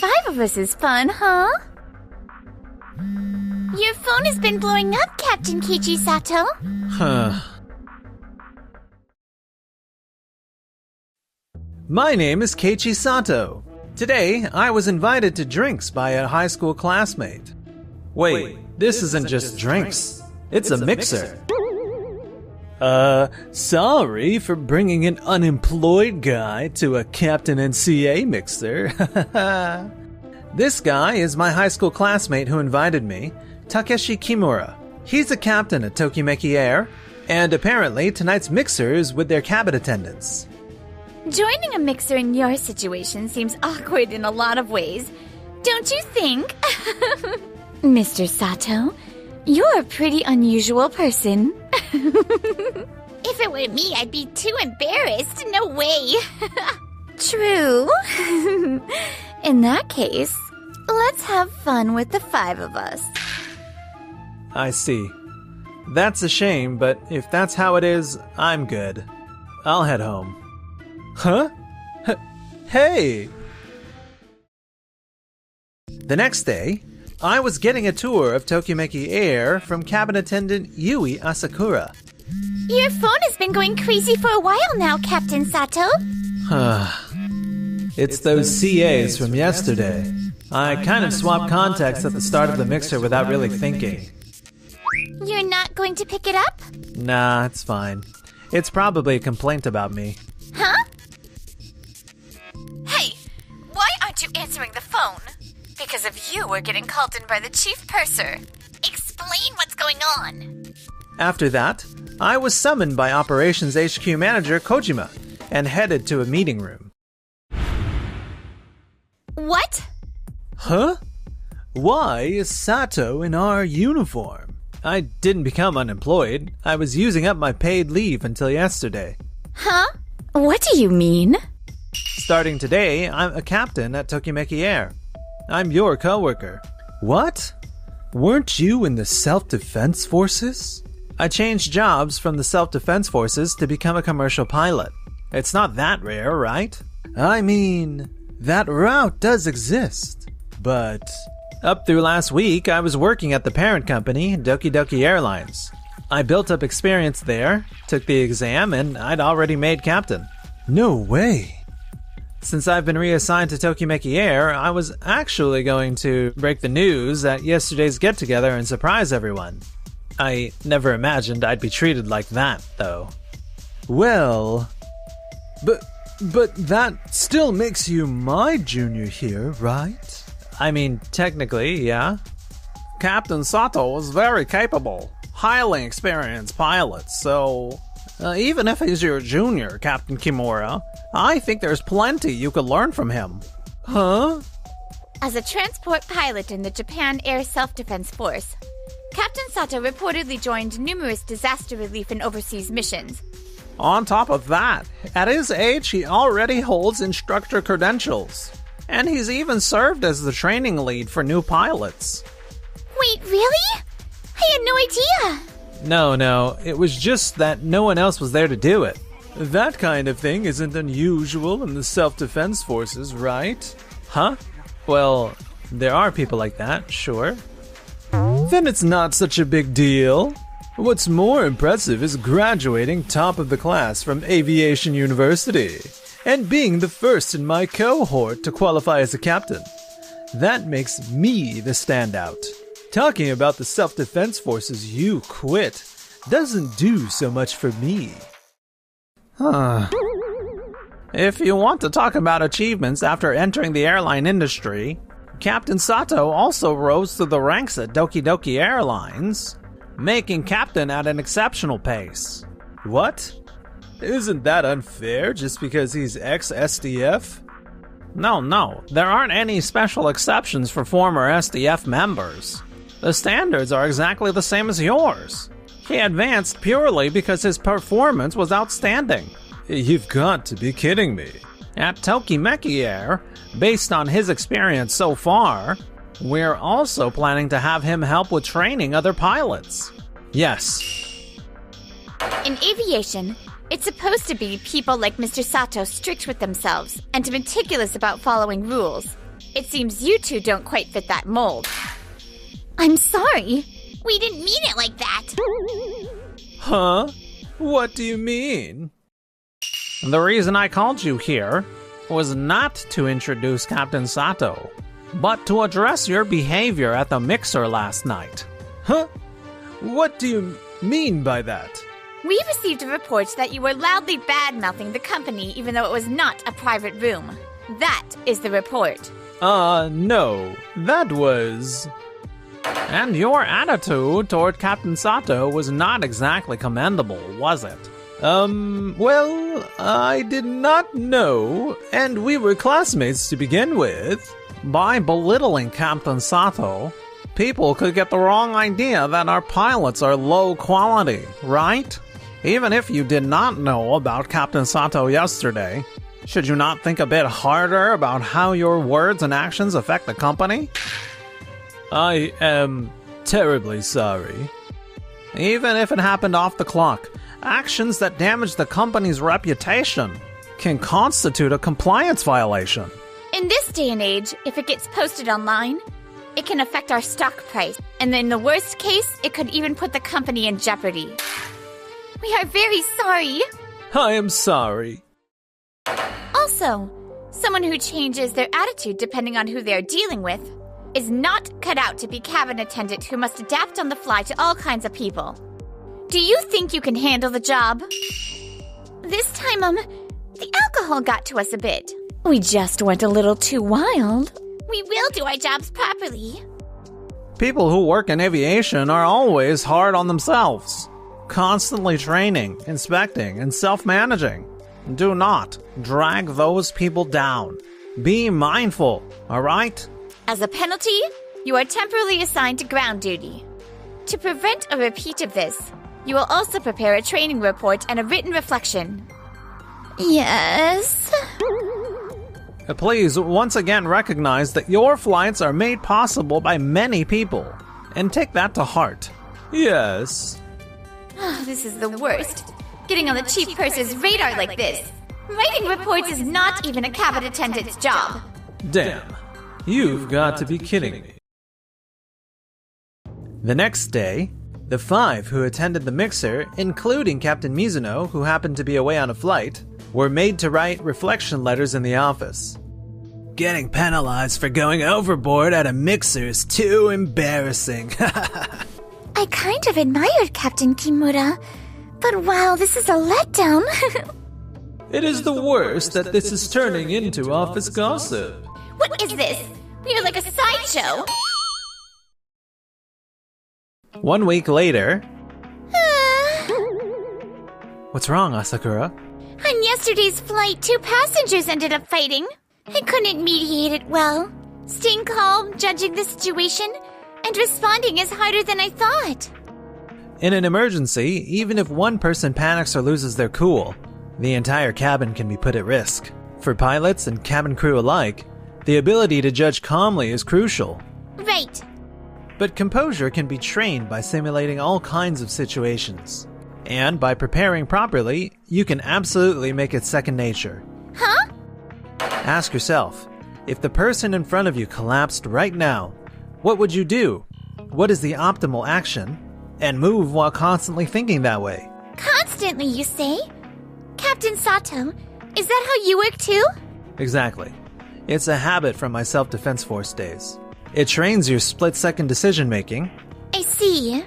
5 of us is fun, huh? Your phone has been blowing up, Captain Keiichi Sato. My name is Keiichi Sato. Today, I was invited to drinks by a high school classmate. Wait, this isn't just drinks. It's a mixer. Sorry for bringing an unemployed guy to a Captain and CA mixer. This guy is my high school classmate who invited me, Takeshi Kimura. He's a captain at Tokimeki Air, and apparently tonight's mixer is with their cabin attendants. Joining a mixer in your situation seems awkward in a lot of ways, don't you think? Mr. Sato, you're a pretty unusual person. If it were me, I'd be too embarrassed. No way. True. In that case, let's have fun with the 5 of us. I see. That's a shame, but if that's how it is, I'm good. I'll head home. Huh? Hey! The next day, I was getting a tour of Tokimeki Air from cabin attendant Yui Asakura. Your phone has been going crazy for a while now, Captain Sato. It's those CAs from yesterday. I kind of swapped contacts at the start of the mixer without really thinking. You're not going to pick it up? Nah, it's fine. It's probably a complaint about me. Huh? Hey, why aren't you answering the phone? Because of you, we're getting called in by the chief purser. Explain what's going on. After that, I was summoned by Operations HQ Manager Kojima and headed to a meeting room. What? Huh? Why is Sato in our uniform? I didn't become unemployed. I was using up my paid leave until yesterday. Huh? What do you mean? Starting today, I'm a captain at Tokimeki Air. I'm your coworker. What? Weren't you in the self-defense forces? I changed jobs from the self-defense forces to become a commercial pilot. It's not that rare, right? I mean, that route does exist. But up through last week, I was working at the parent company, Doki Doki Airlines. I built up experience there, took the exam, and I'd already made captain. No way. Since I've been reassigned to Tokimeki Air, I was actually going to break the news at yesterday's get-together and surprise everyone. I never imagined I'd be treated like that, though. Well, but that still makes you my junior here, right? I mean, technically, yeah. Captain Sato is very capable, highly experienced pilot, so even if he's your junior, Captain Kimura, I think there's plenty you could learn from him. Huh? As a transport pilot in the Japan Air Self-Defense Force, Captain Sato reportedly joined numerous disaster relief and overseas missions. On top of that, at his age, he already holds instructor credentials. And he's even served as the training lead for new pilots. Wait, really? I had no idea. No, it was just that no one else was there to do it. That kind of thing isn't unusual in the self-defense forces, right? Huh? Well, there are people like that, sure. Then it's not such a big deal. What's more impressive is graduating top of the class from Aviation University and being the first in my cohort to qualify as a captain. That makes me the standout. Talking about the self-defense forces you quit doesn't do so much for me. If you want to talk about achievements after entering the airline industry, Captain Sato also rose through the ranks at Doki Doki Airlines, making captain at an exceptional pace. What? Isn't that unfair just because he's ex-SDF? No, there aren't any special exceptions for former SDF members. The standards are exactly the same as yours. He advanced purely because his performance was outstanding. You've got to be kidding me. At Tokimeki Air, based on his experience so far, we're also planning to have him help with training other pilots. Yes. In aviation, it's supposed to be people like Mr. Sato strict with themselves and meticulous about following rules. It seems you two don't quite fit that mold. I'm sorry. We didn't mean it like that. Huh? What do you mean? The reason I called you here was not to introduce Captain Sato, but to address your behavior at the mixer last night. Huh? What do you mean by that? We received a report that you were loudly bad-mouthing the company even though it was not a private room. That is the report. No. That was... And your attitude toward Captain Sato was not exactly commendable, was it? Well, I did not know, and we were classmates to begin with. By belittling Captain Sato, people could get the wrong idea that our pilots are low quality, right? Even if you did not know about Captain Sato yesterday, should you not think a bit harder about how your words and actions affect the company? I am terribly sorry. Even if it happened off the clock, actions that damage the company's reputation can constitute a compliance violation. In this day and age, if it gets posted online, it can affect our stock price, and in the worst case, it could even put the company in jeopardy. We are very sorry. I am sorry. Also, someone who changes their attitude depending on who they're dealing with is not cut out to be cabin attendant who must adapt on the fly to all kinds of people. Do you think you can handle the job? This time, the alcohol got to us a bit. We just went a little too wild. We will do our jobs properly. People who work in aviation are always hard on themselves, constantly training, inspecting, and self-managing. Do not drag those people down. Be mindful, alright? As a penalty, you are temporarily assigned to ground duty. To prevent a repeat of this, you will also prepare a training report and a written reflection. Yes? Please once again recognize that your flights are made possible by many people, and take that to heart. Yes. This is the worst. Getting on the chief purser's radar like this. Writing reports is not even a cabin attendant's job. Damn. You've got to be kidding me. The next day, the 5 who attended the mixer, including Captain Mizuno, who happened to be away on a flight, were made to write reflection letters in the office. Getting penalized for going overboard at a mixer is too embarrassing. I kind of admired Captain Kimura, but wow, this is a letdown. It is the worst that this is turning into office gossip. What is this? We are like a sideshow. 1 week later... What's wrong, Asakura? On yesterday's flight, 2 passengers ended up fighting. I couldn't mediate it well. Staying calm, judging the situation, and responding is harder than I thought. In an emergency, even if one person panics or loses their cool, the entire cabin can be put at risk. For pilots and cabin crew alike, the ability to judge calmly is crucial. Right. But composure can be trained by simulating all kinds of situations. And by preparing properly, you can absolutely make it second nature. Huh? Ask yourself, if the person in front of you collapsed right now, what would you do? What is the optimal action? And move while constantly thinking that way. Constantly, you say? Captain Sato, is that how you work too? Exactly. It's a habit from my self-defense force days. It trains your split-second decision-making. I see.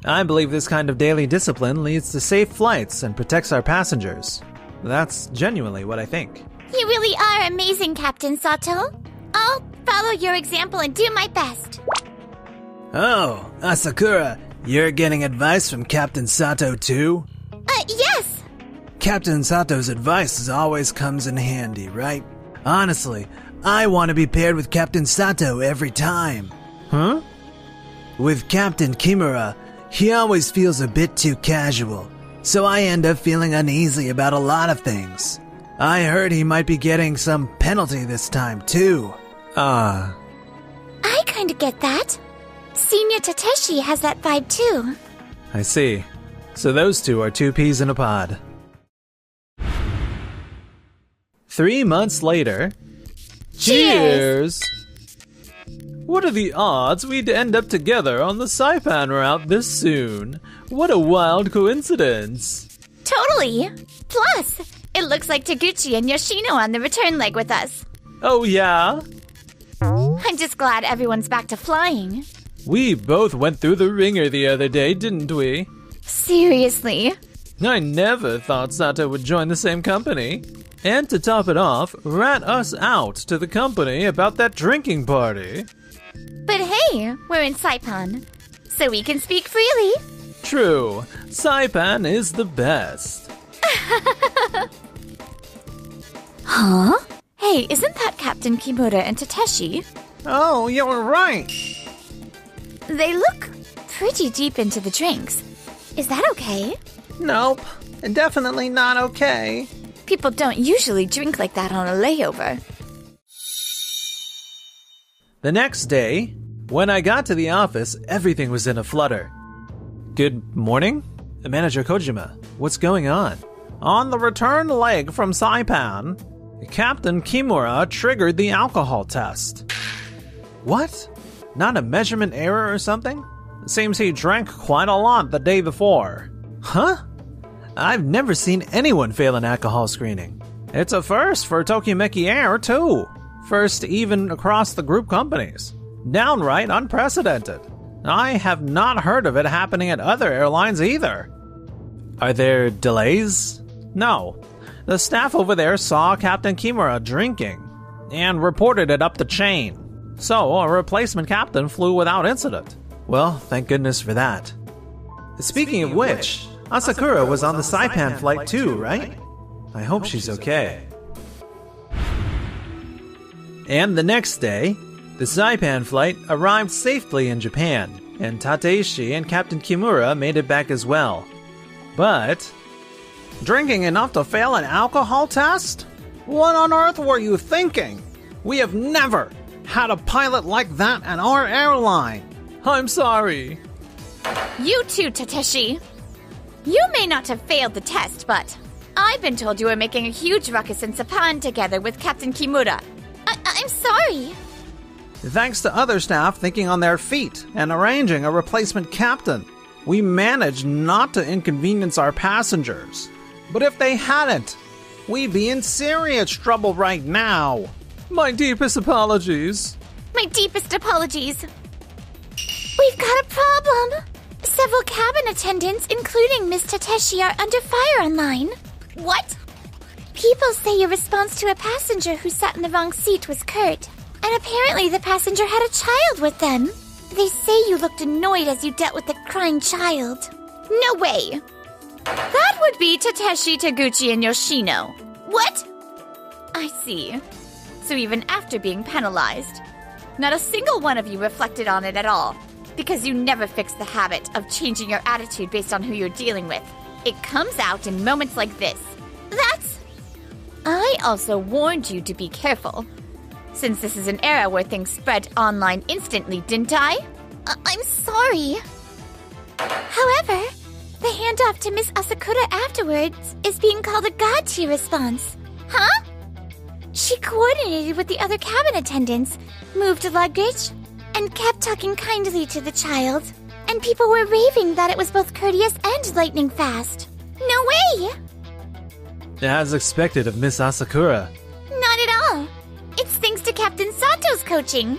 I believe this kind of daily discipline leads to safe flights and protects our passengers. That's genuinely what I think. You really are amazing, Captain Sato. I'll follow your example and do my best. Oh, Asakura, you're getting advice from Captain Sato too? Yes! Captain Sato's advice always comes in handy, right? Honestly, I want to be paired with Captain Sato every time. Huh? With Captain Kimura, he always feels a bit too casual, so I end up feeling uneasy about a lot of things. I heard he might be getting some penalty this time too. I kinda get that. Senior Tateshi has that vibe too. I see. So those two are 2 peas in a pod. 3 months later... Cheers! What are the odds we'd end up together on the Saipan route this soon? What a wild coincidence. Totally. Plus, it looks like Taguchi and Yoshino on the return leg with us. Oh yeah? I'm just glad everyone's back to flying. We both went through the ringer the other day, didn't we? Seriously? I never thought Sato would join the same company. And to top it off, rat us out to the company about that drinking party. But hey, we're in Saipan, so we can speak freely. True. Saipan is the best. Huh? Hey, isn't that Captain Kimura and Tateshi? Oh, you're right. They look pretty deep into the drinks. Is that okay? Nope, definitely not okay. People don't usually drink like that on a layover. The next day, when I got to the office, everything was in a flutter. Good morning? Manager Kojima, what's going on? On the return leg from Saipan, Captain Kimura triggered the alcohol test. What? Not a measurement error or something? Seems he drank quite a lot the day before. Huh? I've never seen anyone fail an alcohol screening. It's a first for Tokimeki Air, too. First even across the group companies. Downright unprecedented. I have not heard of it happening at other airlines either. Are there delays? No. The staff over there saw Captain Kimura drinking and reported it up the chain. So a replacement captain flew without incident. Well, thank goodness for that. Speaking of which, Asakura was on the Saipan flight too, right? I hope she's okay. And the next day, the Saipan flight arrived safely in Japan, and Tateshi and Captain Kimura made it back as well. But drinking enough to fail an alcohol test? What on earth were you thinking? We have never had a pilot like that at our airline. I'm sorry. You too, Tateshi. You may not have failed the test, but I've been told you were making a huge ruckus in Saipan together with Captain Kimura. I'm sorry. Thanks to other staff thinking on their feet and arranging a replacement captain, we managed not to inconvenience our passengers. But if they hadn't, we'd be in serious trouble right now. My deepest apologies. My deepest apologies. We've got a problem. Several cabin attendants, including Miss Tateshi, are under fire online. What? People say your response to a passenger who sat in the wrong seat was curt. And apparently the passenger had a child with them. They say you looked annoyed as you dealt with the crying child. No way. That would be Tateshi, Taguchi, and Yoshino. What? I see. So even after being penalized, not a single one of you reflected on it at all. Because you never fixed the habit of changing your attitude based on who you're dealing with. It comes out in moments like this. I also warned you to be careful. Since this is an era where things spread online instantly, didn't I? I'm sorry. However, the handoff to Miss Asakura afterwards is being called a God tier response. Huh? She coordinated with the other cabin attendants, moved luggage, and kept talking kindly to the child. And people were raving that it was both courteous and lightning fast. No way! As expected of Miss Asakura. Not at all. It's thanks to Captain Sato's coaching.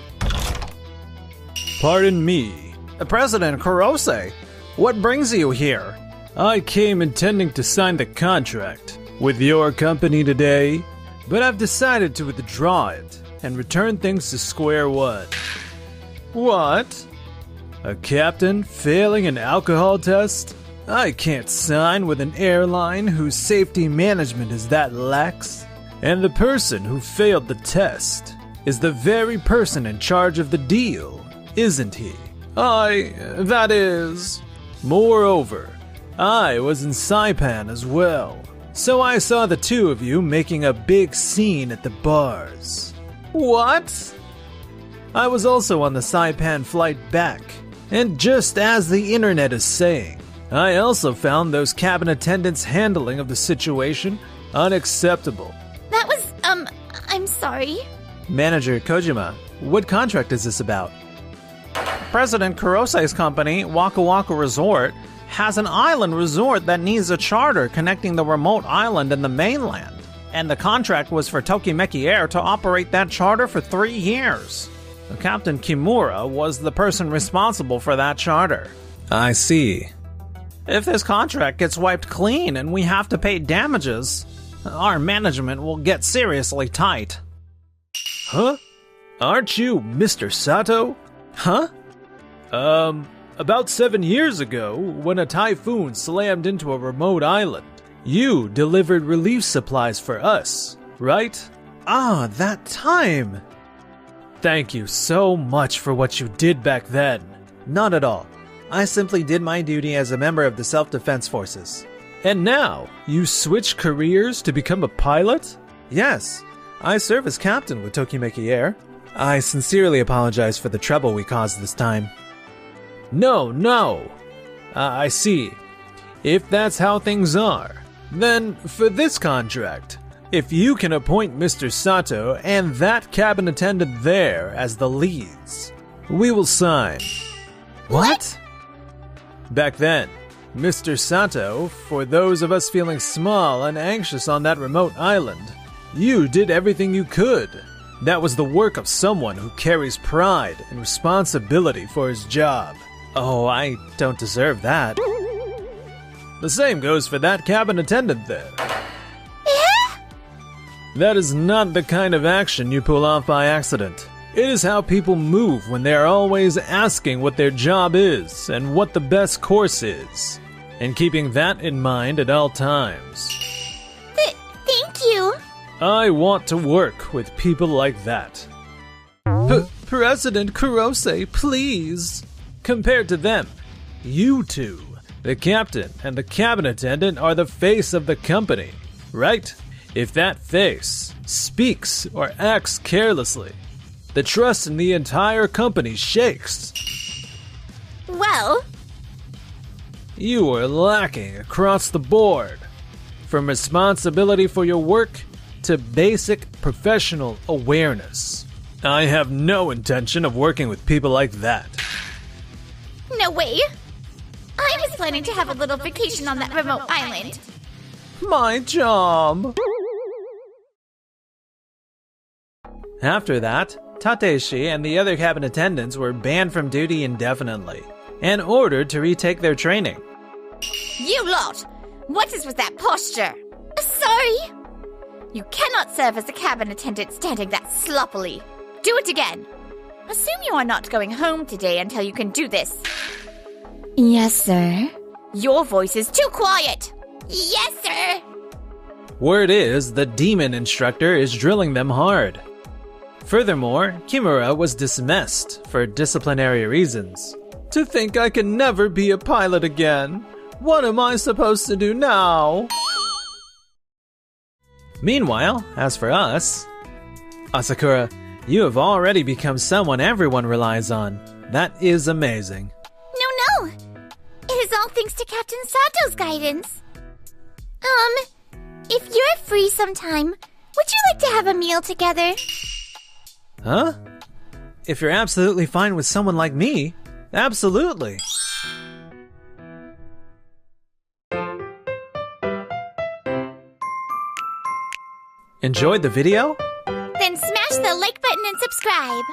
Pardon me. President Kurose, what brings you here? I came intending to sign the contract with your company today, but I've decided to withdraw it and return things to square one. What? A captain failing an alcohol test? I can't sign with an airline whose safety management is that lax. And the person who failed the test is the very person in charge of the deal, isn't he? That is... Moreover, I was in Saipan as well, so I saw the two of you making a big scene at the bars. What? I was also on the Saipan flight back, and just as the internet is saying, I also found those cabin attendants' handling of the situation unacceptable. That was, I'm sorry. Manager Kojima, what contract is this about? President Kurose's company, Waka Waka Resort, has an island resort that needs a charter connecting the remote island and the mainland. And the contract was for Tokimeki Air to operate that charter for 3 years. Captain Kimura was the person responsible for that charter. I see. If this contract gets wiped clean and we have to pay damages, our management will get seriously tight. Huh? Aren't you Mr. Sato? Huh? About 7 years ago, when a typhoon slammed into a remote island, you delivered relief supplies for us, right? Ah, that time! Thank you so much for what you did back then. Not at all. I simply did my duty as a member of the Self-Defense Forces. And now, you switch careers to become a pilot? Yes, I serve as captain with Tokimeki Air. I sincerely apologize for the trouble we caused this time. No. I see. If that's how things are, then for this contract, if you can appoint Mr. Sato and that cabin attendant there as the leads, we will sign. What? Back then, Mr. Sato, for those of us feeling small and anxious on that remote island, you did everything you could. That was the work of someone who carries pride and responsibility for his job. Oh, I don't deserve that. The same goes for that cabin attendant there. That is not the kind of action you pull off by accident. It is how people move when they are always asking what their job is and what the best course is, and keeping that in mind at all times. Thank you. I want to work with people like that. President Kurose, please. Compared to them, you two, the captain and the cabin attendant, are the face of the company, right? If that face speaks or acts carelessly, the trust in the entire company shakes. Well, You are lacking across the board, from responsibility for your work to basic professional awareness. I have no intention of working with people like that. no way. I was planning to have a little vacation on that remote island. My job! After that, Tateshi and the other cabin attendants were banned from duty indefinitely and ordered to retake their training. You lot! What is with that posture? Sorry! You cannot serve as a cabin attendant standing that sloppily. Do it again. Assume you are not going home today until you can do this. Yes, sir. Your voice is too quiet. Yes, sir. Word is, the demon instructor is drilling them hard. Furthermore, Kimura was dismissed for disciplinary reasons. To think I can never be a pilot again. What am I supposed to do now? Meanwhile, as for us, Asakura, you have already become someone everyone relies on. That is amazing. No. It is all thanks to Captain Sato's guidance. If you're free sometime, would you like to have a meal together? Huh? If you're absolutely fine with someone like me, absolutely. Enjoyed the video? Then smash the like button and subscribe.